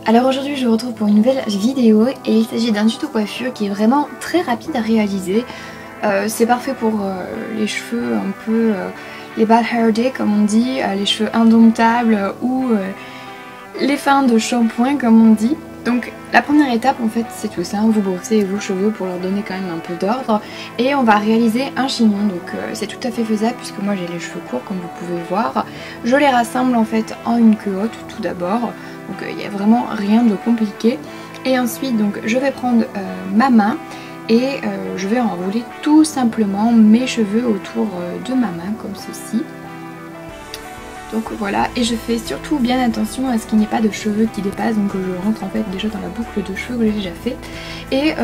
Alors aujourd'hui je vous retrouve pour une nouvelle vidéo et il s'agit d'un tuto coiffure qui est vraiment très rapide à réaliser. C'est parfait pour les cheveux un peu les bad hair day comme on dit, les cheveux indomptables ou les fins de shampoing comme on dit. Donc la première étape en fait c'est tout ça, vous brossez vos cheveux pour leur donner quand même un peu d'ordre et on va réaliser un chignon. Donc c'est tout à fait faisable puisque moi j'ai les cheveux courts comme vous pouvez voir. Je les rassemble en fait en une queue haute tout d'abord. Donc il n'y a vraiment rien de compliqué. Et ensuite donc je vais prendre ma main et je vais enrouler tout simplement mes cheveux autour de ma main comme ceci. Donc voilà, et je fais surtout bien attention à ce qu'il n'y ait pas de cheveux qui dépassent. Donc je rentre en fait déjà dans la boucle de cheveux que j'ai déjà fait. Et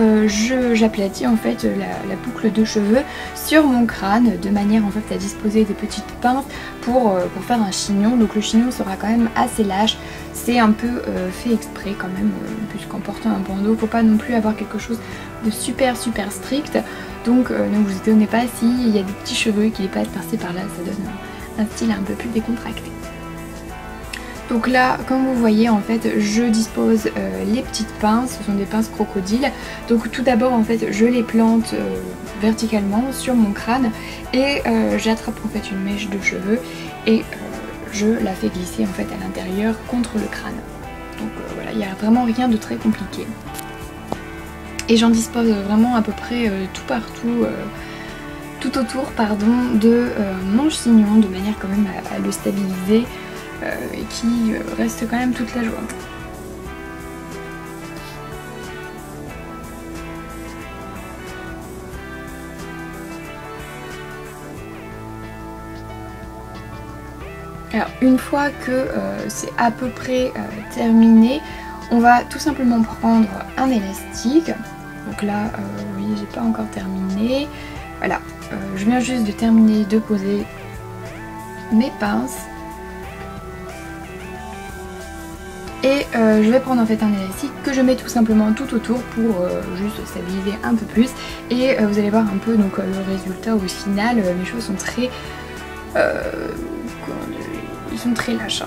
j'aplatis en fait la boucle de cheveux sur mon crâne de manière en fait à disposer des petites pinces pour faire un chignon. Donc le chignon sera quand même assez lâche. C'est un peu fait exprès quand même, puisqu'en portant un bandeau, faut pas non plus avoir quelque chose de super strict. Donc ne vous étonnez pas s'il y a des petits cheveux qui dépassent par-ci par-là, ça donne un style un peu plus décontracté. Donc là, comme vous voyez, en fait, je dispose les petites pinces, ce sont des pinces crocodiles. Donc tout d'abord, en fait, je les plante verticalement sur mon crâne et j'attrape en fait une mèche de cheveux et je la fais glisser en fait à l'intérieur contre le crâne. Donc voilà, il n'y a vraiment rien de très compliqué. Et j'en dispose vraiment à peu près tout partout. Tout autour pardon, de mon chignon de manière quand même à le stabiliser et qui reste quand même toute la joie. Alors une fois que c'est à peu près terminé, on va tout simplement prendre un élastique. Donc là, oui, j'ai pas encore terminé. Voilà, je viens juste de terminer de poser mes pinces. Et je vais prendre en fait un élastique que je mets tout simplement tout autour pour juste stabiliser un peu plus. Et vous allez voir un peu donc le résultat au final. Mes cheveux sont très... ils sont très lâches.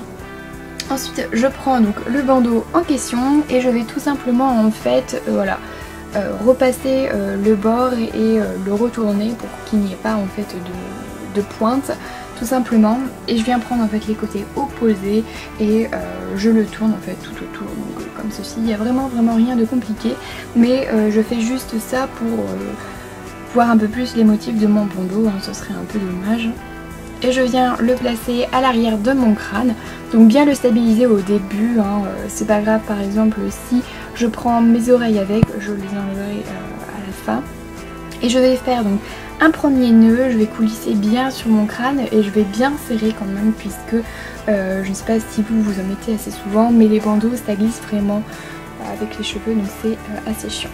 Ensuite je prends donc le bandeau en question et je vais tout simplement en fait, voilà, repasser le bord et le retourner pour qu'il n'y ait pas en fait de pointe tout simplement, et je viens prendre en fait les côtés opposés et je le tourne en fait tout autour, donc comme ceci. Il n'y a vraiment rien de compliqué, mais je fais juste ça pour voir un peu plus les motifs de mon bandeau, hein, ce serait un peu dommage. Et je viens le placer à l'arrière de mon crâne, donc bien le stabiliser au début, hein, c'est pas grave. Par exemple si je prends mes oreilles avec, je les enlèverai à la fin. Et je vais faire donc un premier nœud, je vais coulisser bien sur mon crâne et je vais bien serrer quand même, puisque je ne sais pas si vous en mettez assez souvent, mais les bandeaux ça glisse vraiment avec les cheveux, donc c'est assez chiant.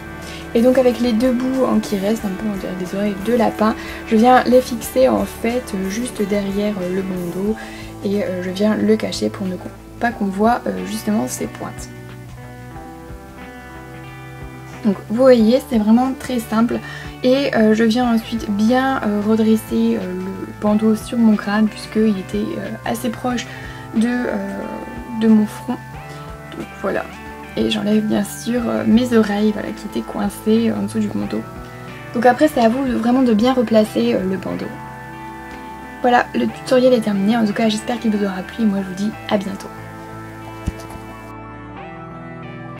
Et donc avec les deux bouts qui restent, un peu on dirait des oreilles de lapin, je viens les fixer en fait juste derrière le bandeau et je viens le cacher pour ne pas qu'on voit justement ces pointes. Donc vous voyez, c'est vraiment très simple et je viens ensuite bien redresser le bandeau sur mon crâne puisqu'il était assez proche de mon front. Donc voilà. Et j'enlève bien sûr mes oreilles, voilà, qui étaient coincées en dessous du bandeau. Donc après c'est à vous vraiment de bien replacer le bandeau. Voilà, le tutoriel est terminé. En tout cas j'espère qu'il vous aura plu et moi je vous dis à bientôt.